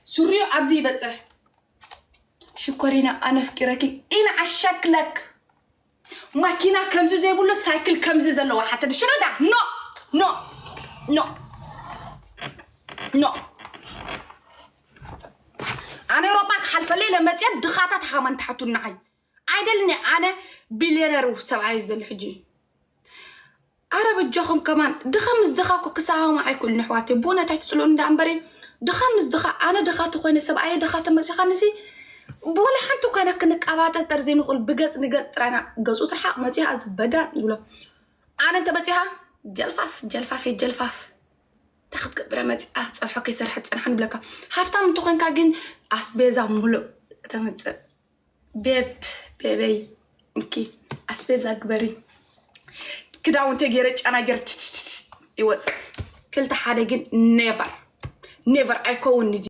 سوريو أبزي بتصح شكرينا أنا فكرك إن عشكلك ماكينة كمزو زي بقول سايكل كمزو زلوا حتى شنو ده نو أنا ربك حلف الليلة ما تيد دخاتات خامن تحطوا النعي عادلني أنا بليونير سبعايز ذا الحجي عرب الجخم كمان دخمس دخاكو كساها معي كل نحواتي بونا تحت تسلون دعنبري دخمس دخا أنا دخات خويني سبعايا دخات مسيخة نسي بولا حنتو كان كنك أباتا ترزين نقول بقص نقص ترانا قصو ترحق مسيحة زبدا يقولوا أنا انت بتيها جلفاف تاخد كبرة مسيحة صبحو كيسر حد سنحن بلكا حافتا من تخين كاقين أسبيزا مولو تمت بيبي انكي أسبيزا كبري كده وانت جيرتش أنا جرت يوصل كلتا حدا جين never أيكون نزي